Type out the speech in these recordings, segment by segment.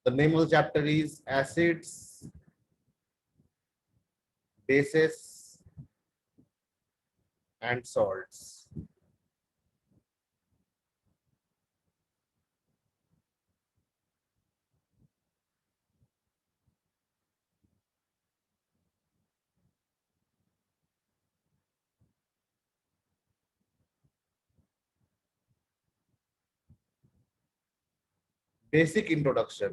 The name of the chapter is acids, bases, and salts. Basic introduction.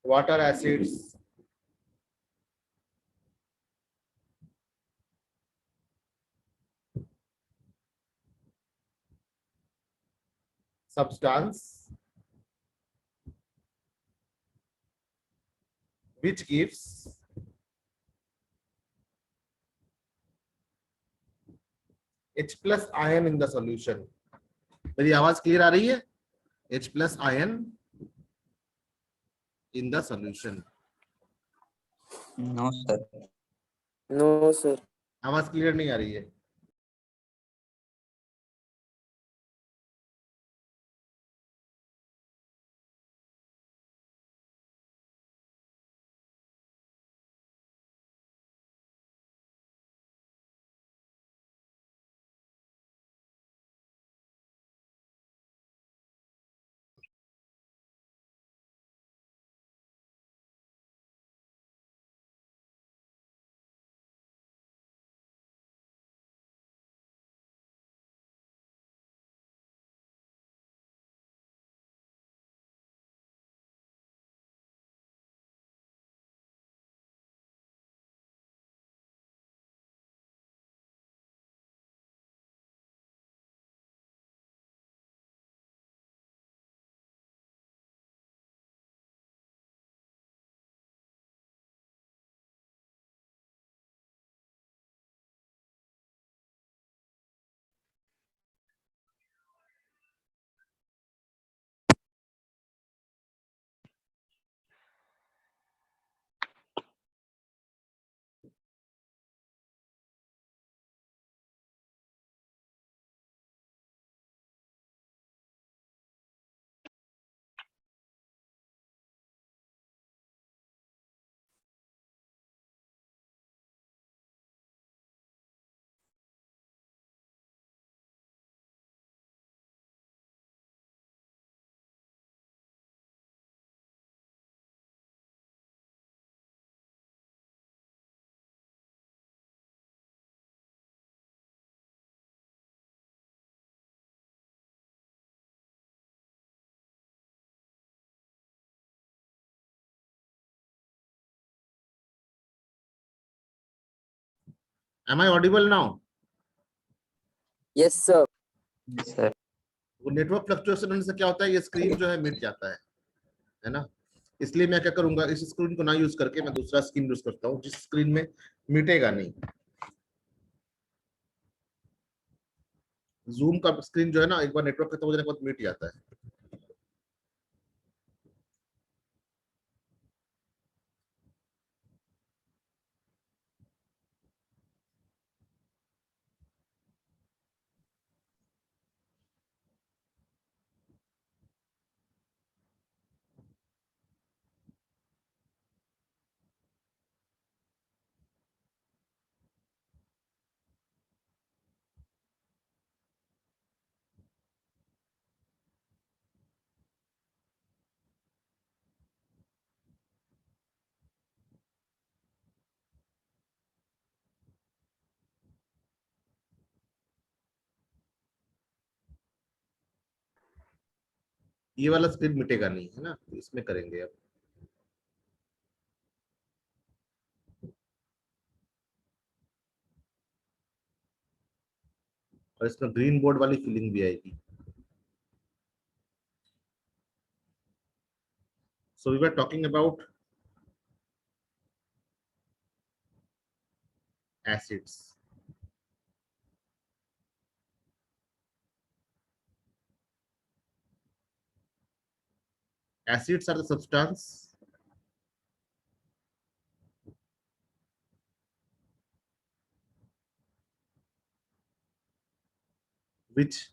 What are acids? Substance which gives H plus ion in the solution. मेरी आवाज clear आ रही है? H plus ion in the solution. No, sir. No, sir. आवाज clear नहीं आ रही है. Am I audible now? Yes, sir. Sir. वो network fluctuation होने से क्या होता है, ये स्क्रीन जो है मिट जाता है ना. इसलिए मैं क्या करूंगा, इस स्क्रीन को ना यूज करके मैं दूसरा स्क्रीन यूज करता हूँ जिस स्क्रीन में मिटेगा नहीं. जूम का स्क्रीन जो है ना, एक बार नेटवर्क खत्म हो जाने के बाद मिट जाता है. ये वाला स्क्रीन मिटेगा नहीं है ना, इसमें करेंगे अब. और इसमें ग्रीन बोर्ड वाली फीलिंग भी आएगी. So we were talking about acids. Acids are the substance which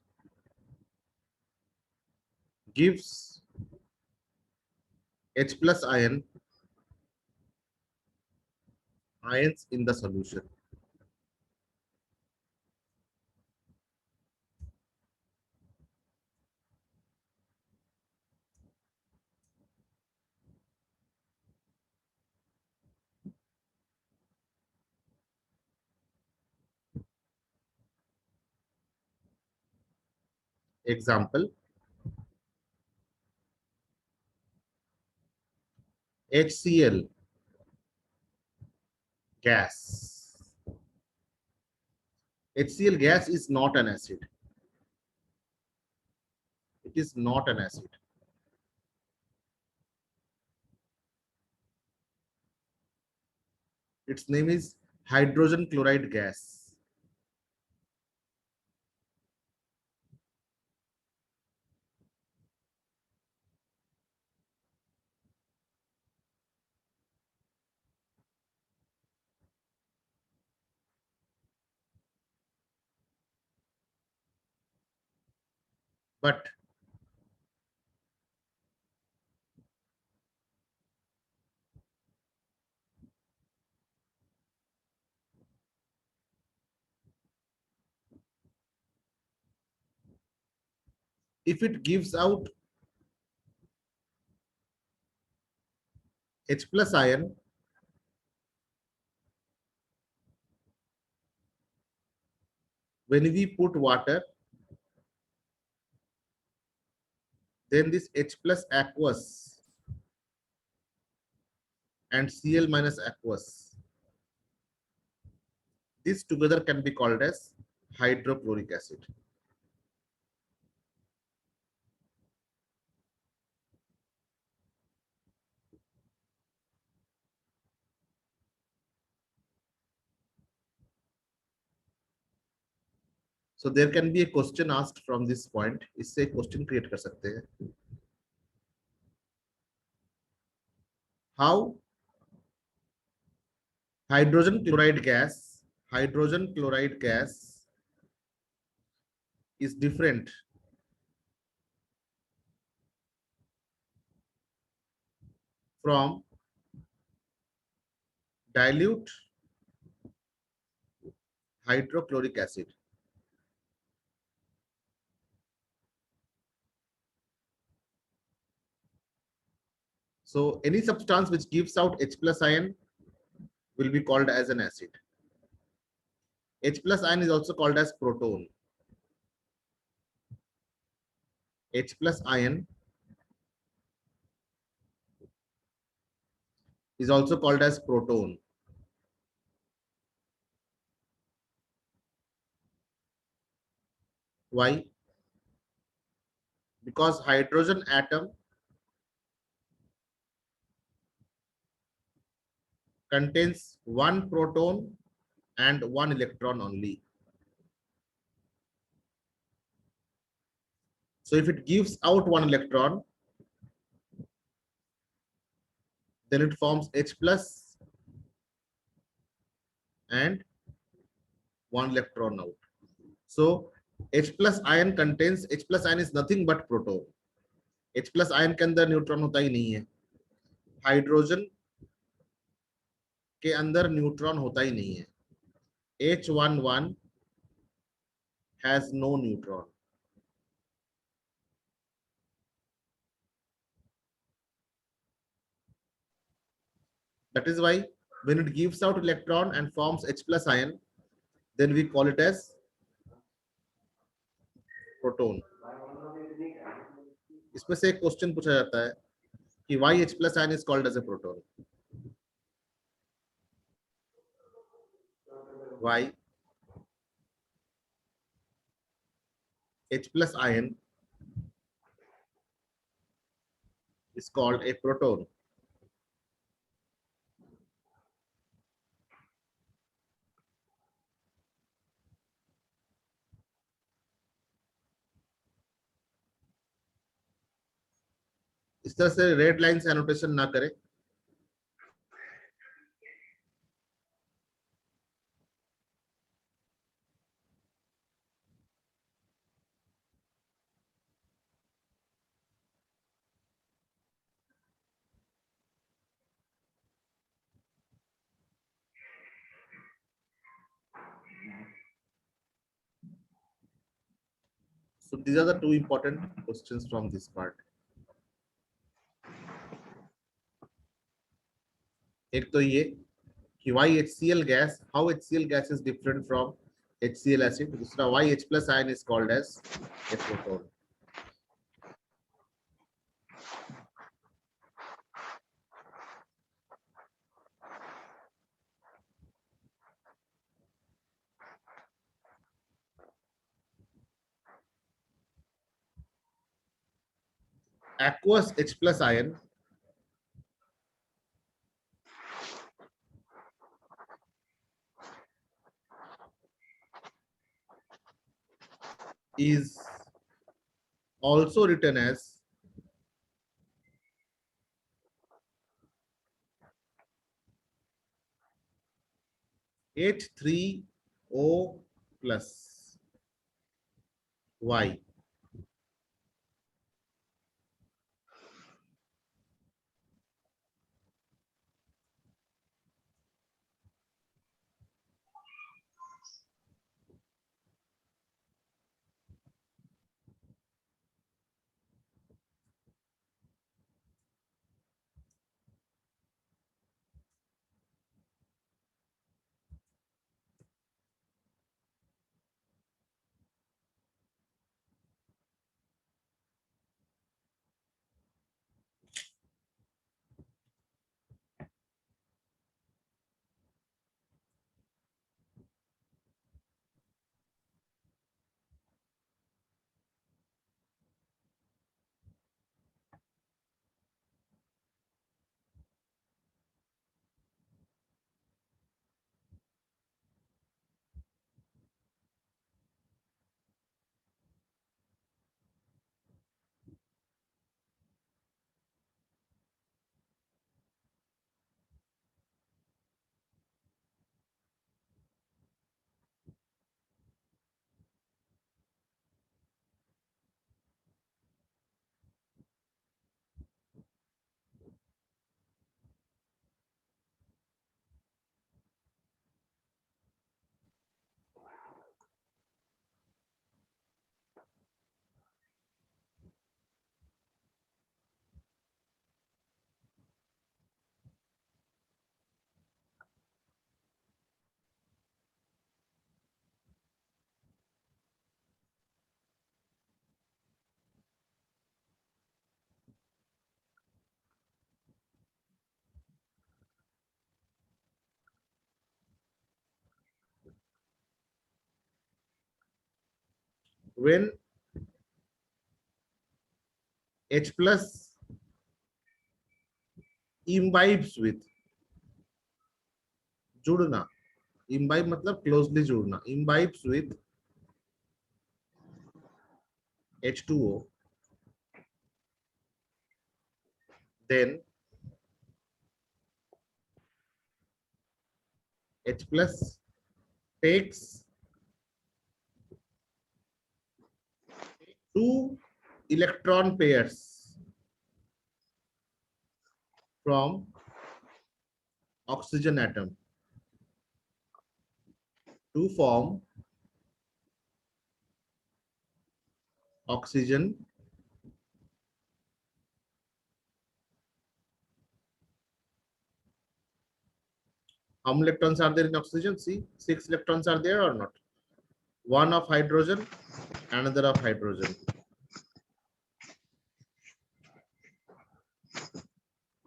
gives H plus ions in the solution. Example, HCl gas. HCl gas is not an acid. It is not an acid. Its name is hydrogen chloride gas. But if it gives out H plus ion, when we put water, then this H plus aqueous and Cl minus aqueous, this together can be called as hydrochloric acid. So there can be a question asked from this point. इससे question create कर सकते हैं. How hydrogen chloride gas is different from dilute hydrochloric acid. So any substance which gives out H plus ion will be called as an acid. H plus ion is also called as proton. H plus ion is also called as proton. Why? Because hydrogen atom contains one proton and one electron only. So if it gives out one electron, then it forms H plus and one electron out. So H plus ion is nothing but proton. H plus ion के अंदर neutron होता ही नहीं है. Hydrogen के अंदर neutron होता ही नहीं है. H11 has no neutron. That is why when it gives out electron and forms H plus ion, then we call it as proton. इसमें से एक क्वेश्चन पूछा जाता है कि why H plus ion is called as a proton? Why H plus ion is called a proton? इस तरह से रेड लाइन से एनोटेशन ना करें. So these are the two important questions from this part. एक तो ये कि why HCl gas, how HCl gas is different from HCl acid. दूसरा why H plus ion is called as a proton. Aqueous H plus ion is also written as H3O plus Y. When H plus imbibes with, जुड़ना, imbibe मतलब closely जुड़ना, imbibes with H2O, then H plus takes two electron pairs from oxygen atom to form oxygen how many electrons are there in oxygen? See, 6 electrons are there or not? One of hydrogen, another of hydrogen.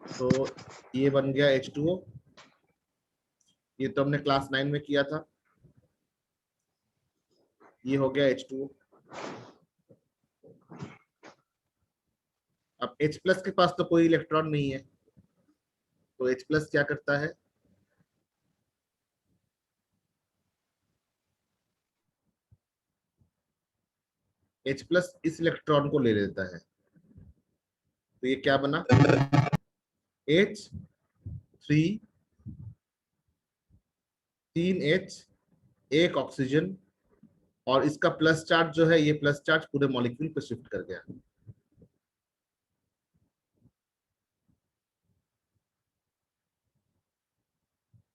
So ये बन गया H2O. ये तो हमने class 9 में किया था. ये हो गया H2O. अब H प्लस के पास तो कोई इलेक्ट्रॉन नहीं है, तो H प्लस क्या करता है? H प्लस इस इलेक्ट्रॉन को ले लेता है, तो ये क्या बना? H3, 3 H, एक ऑक्सीजन, और इसका प्लस चार्ज जो है, ये प्लस चार्ज पूरे मॉलिक्यूल पे शिफ्ट कर गया.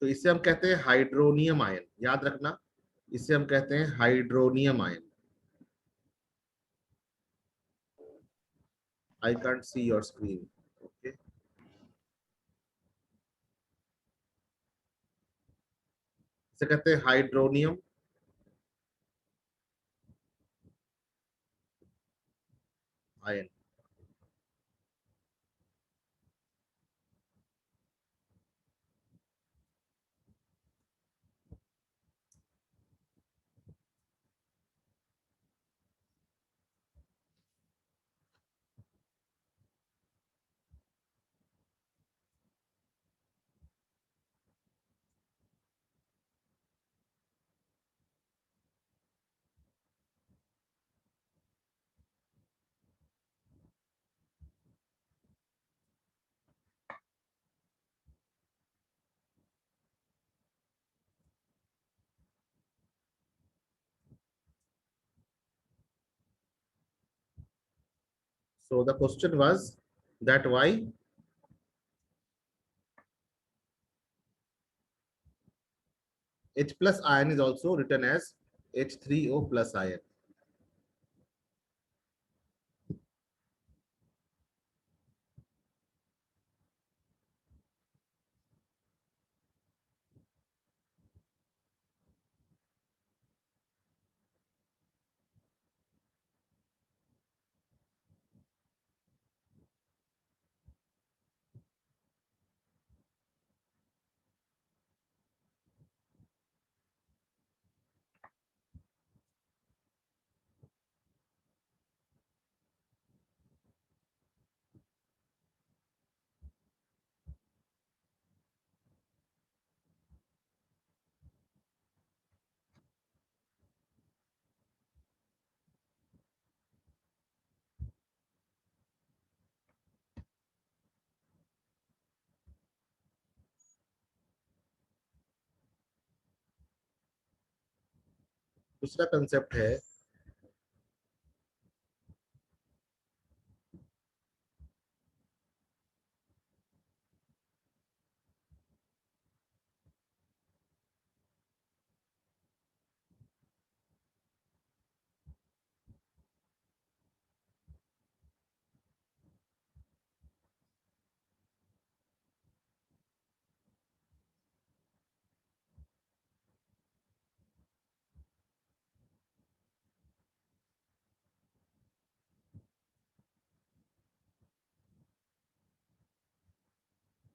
तो इसे हम कहते हैं हाइड्रोनियम आयन. याद रखना, इसे हम कहते हैं hydronium ion. I can't see your screen. Okay. इसे कहते हैं hydronium ion. So the question was that why H plus ion is also written as H3O plus ion. दूसरा कंसेप्ट है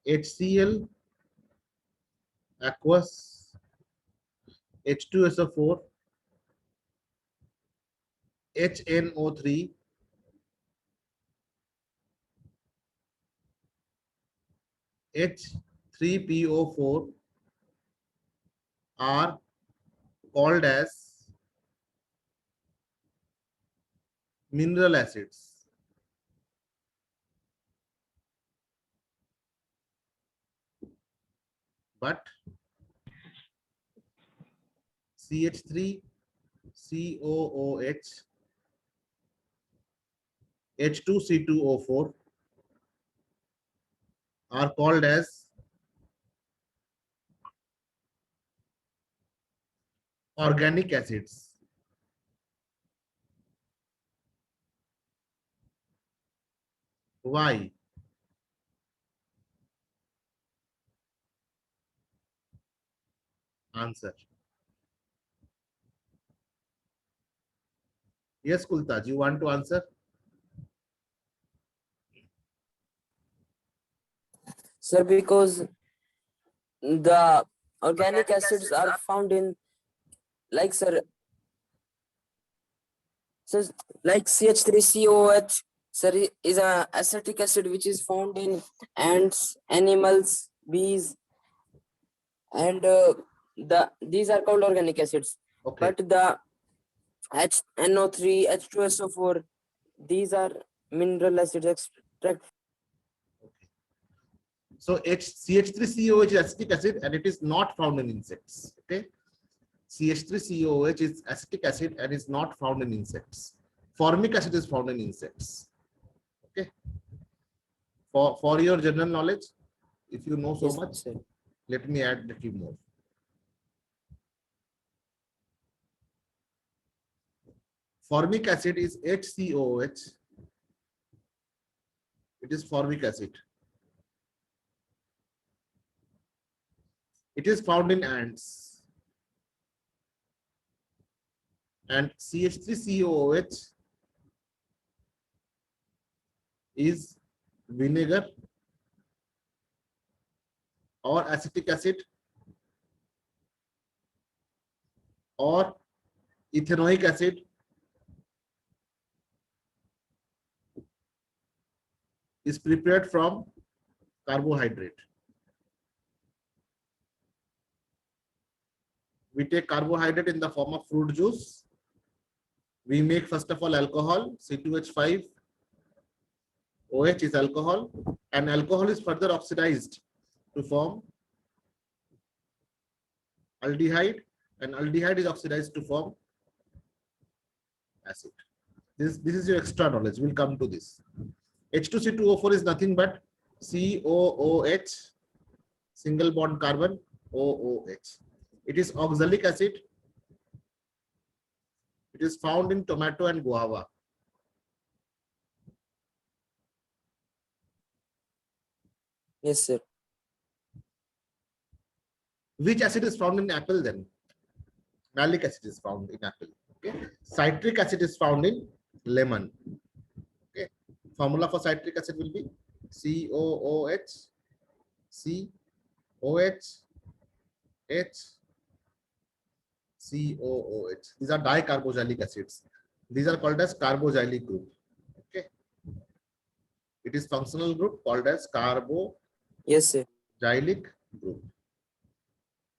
HCl, aqueous, H2SO4, HNO3, H3PO4 are called as mineral acids. But CH3, COOH, H2C2O4 are called as organic acids. Why? Answer. Yes, Kultaj, you want to answer? Sir, because the organic acids are found in, like, sir, like CH3COOH, sir, is a acetic acid which is found in ants, animals, bees, and these are called organic acids. Okay. But the HNO3, H2SO4, these are mineral acids extract. So CH3COH is acetic acid and it is not found in insects. Okay. CH3COH is acetic acid and is not found in insects. Formic acid is found in insects. Okay. For your general knowledge, if you know so Yes, much, sir. let me add a few more. Formic acid is HCOOH It is formic acid. It is found in ants. And CH3COOH is vinegar or acetic acid or ethanoic acid is prepared from carbohydrate. We take carbohydrate in the form of fruit juice. We make first of all alcohol, C2H5. OH is alcohol, and alcohol is further oxidized to form aldehyde, and aldehyde is oxidized to form acid. This is your extra knowledge. We'll come to this. H2C2O4 is nothing but COOH, single bond carbon, OOH. It is oxalic acid. It is found in tomato and guava. Yes, sir. Which acid is found in apple then? Malic acid is found in apple. Okay. Citric acid is found in lemon. Okay. Formula for citric acid will be COOH, COH, H, COOH. These are dicarboxylic acids. These are called as carboxylic group. Okay. It is functional group called as carboxylic Yes, sir. group.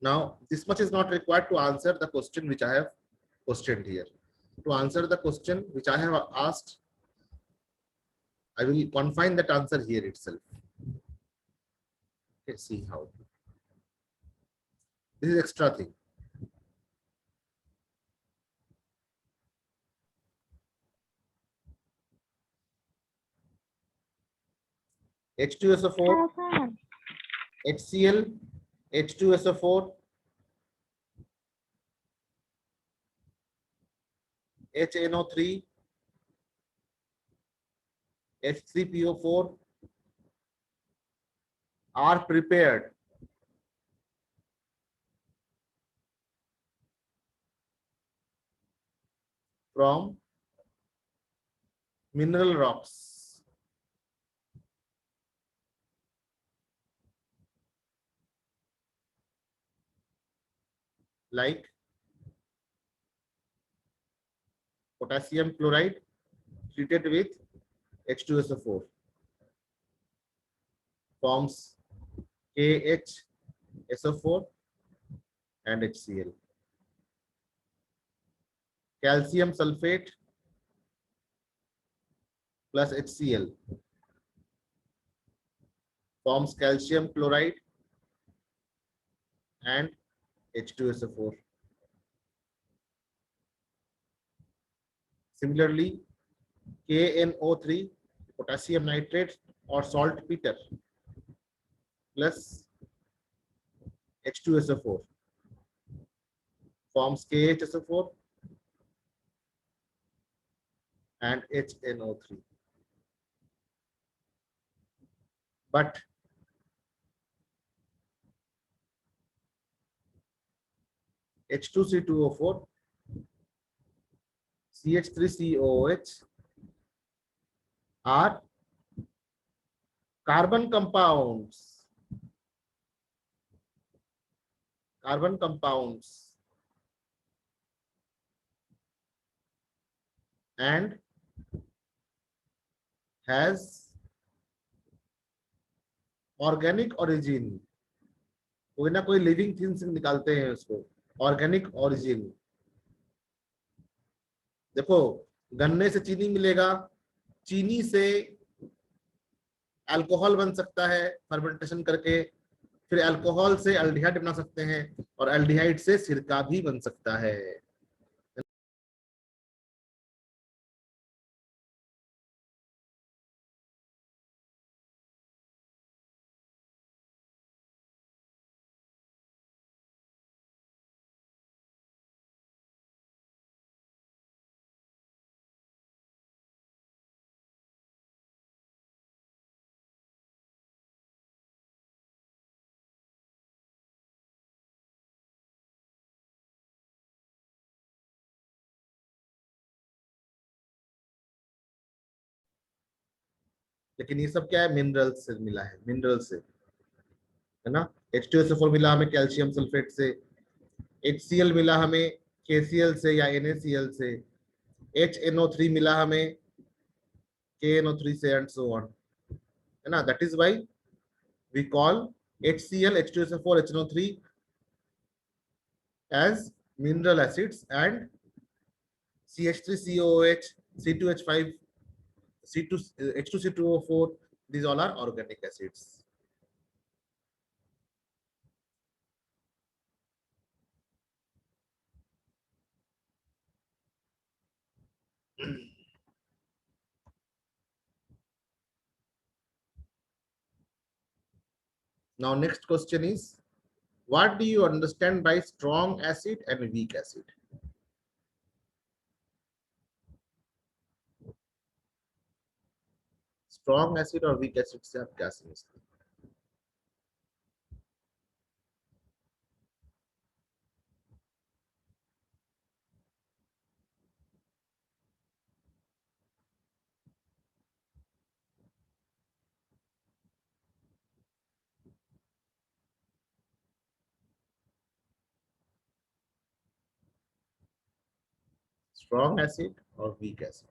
Now, this much is not required to answer the question which I have questioned here. To answer the question which I have asked, I will confine that answer here itself. Okay, see how. This is extra thing. H2SO4, HCl, H2SO4, HNO3, H3PO4 are prepared from mineral rocks like potassium chloride treated with H2SO4 forms KHSO4 and HCl. Calcium sulfate plus HCl forms calcium chloride and H2SO4. Similarly, KNO3, potassium nitrate or saltpeter plus H2SO4 forms KHSO4 and HNO3. But H2C2O4, CH3COOH are carbon compounds. Carbon compounds. And has organic origin. कोई ना कोई living things निकालते हैं उसको, organic origin. देखो, गन्ने से चीनी मिलेगा, चीनी से अल्कोहल बन सकता है फर्मेंटेशन करके, फिर अल्कोहल से एल्डिहाइड बना सकते हैं और एल्डिहाइड से सिरका भी बन सकता है. लेकिन ये सब क्या है, मिनरल से मिला है, मिनरल से, है ना। H2SO4 मिला हमें कैल्शियम सल्फेट से, HCl मिला हमें KCl से या NaCl से, HNO3 मिला हमें KNO3 से, एंड सो ऑन, है ना। That is why we call HCl, H2SO4, HNO3 as mineral acids, and CH3COOH, C2H5, C2, H2C2O4, these all are organic acids. Now next question is, what do you understand by strong acid and weak acid? Strong acid और weak acid से आप क्या समझते हैं? Strong acid or weak acid?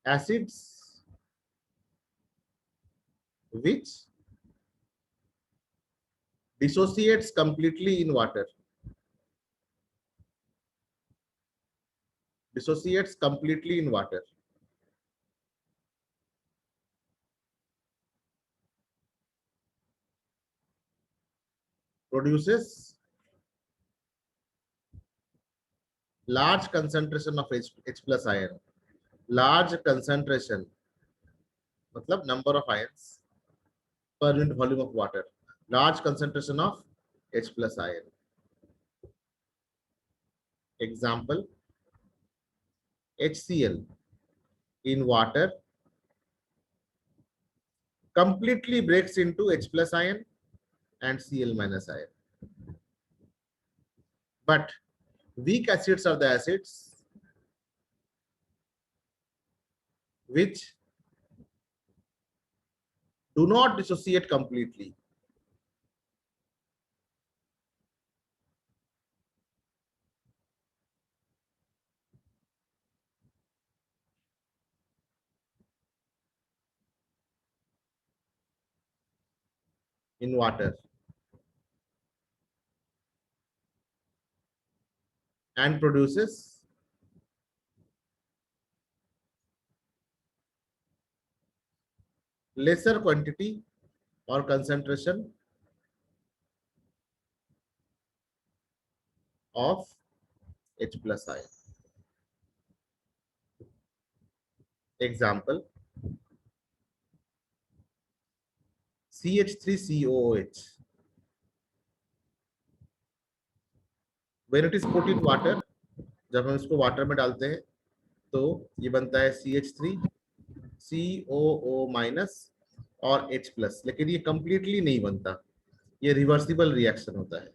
Acids which dissociates completely in water. Dissociates completely in water. Produces large concentration of H plus ion. Large concentration मतलब number of ions per unit volume of water. Large concentration of H plus ion. Example, HCl in water completely breaks into H plus ion and Cl minus ion. But weak acids are the acids which do not dissociate completely. In water and produces lesser quantity or concentration of H plus ion. Example, CH3COOH. When it is put in water, जब हम इसको water में डालते हैं तो ये बनता है CH3COO माइनस और H प्लस, लेकिन ये कंप्लीटली नहीं बनता, ये रिवर्सिबल रिएक्शन होता है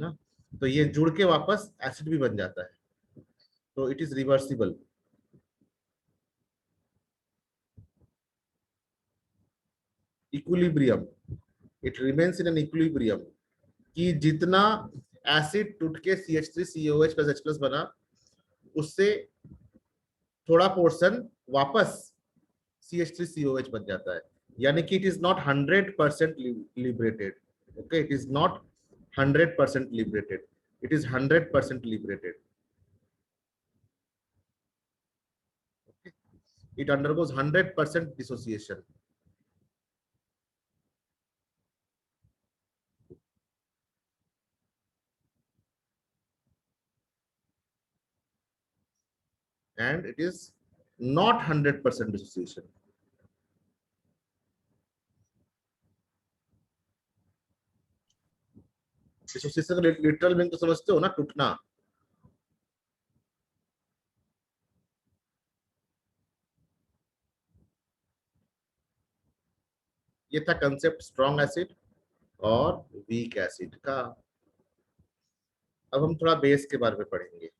ना। तो ये जुड़ के वापस एसिड भी बन जाता है, तो it is reversible. Equilibrium, it remains in an equilibrium, कि जितना एसिड टूट के CH3COH प्लस H प्लस बना, उससे थोड़ा पोर्शन वापस CH3COH बन जाता है, यानी कि it is not 100% liberated. Okay, it is not 100% liberated, it is 100% liberated. Okay. It undergoes 100% dissociation. And it is not 100% dissociation. Dissociation का literal meaning तो समझते हो ना, टूटना। ये था कंसेप्ट स्ट्रॉन्ग एसिड और वीक एसिड का। अब हम थोड़ा बेस के बारे में पढ़ेंगे।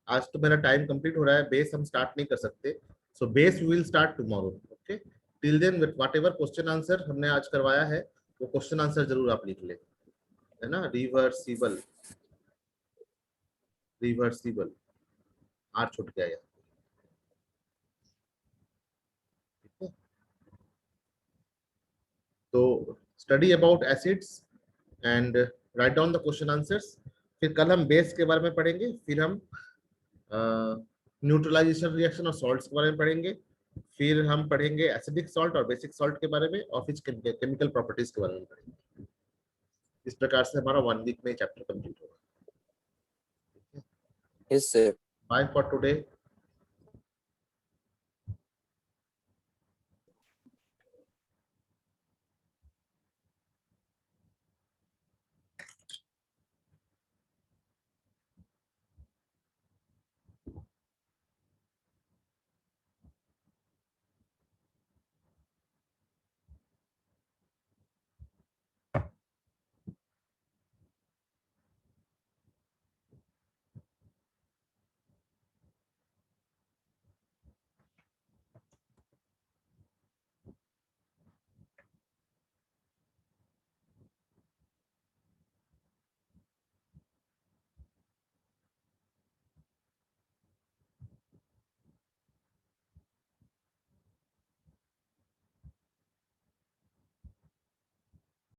आज तो मेरा टाइम कंप्लीट हो रहा है, बेस हम स्टार्ट नहीं कर सकते, so base we will start tomorrow. Okay, till then whatever question answer हमने आज करवाया है वो क्वेश्चन आंसर जरूर आप लिख ले, है ना। रिवर्सिबल, रिवर्सिबल आर छूट गया यार, ठीक है। तो study about acids and write down the question answers. फिर कल हम बेस के बारे में पढ़ेंगे, फिर हम न्यूट्रलाइजेशन रिएक्शन और सॉल्ट्स के बारे में पढ़ेंगे, फिर हम पढ़ेंगे एसिडिक सॉल्ट और बेसिक सॉल्ट के बारे में, और फिर केमिकल प्रॉपर्टीज के बारे में पढ़ेंगे। इस प्रकार से हमारा 1 वीक में चैप्टर कंप्लीट होगा। Yes, sir. Bye for today.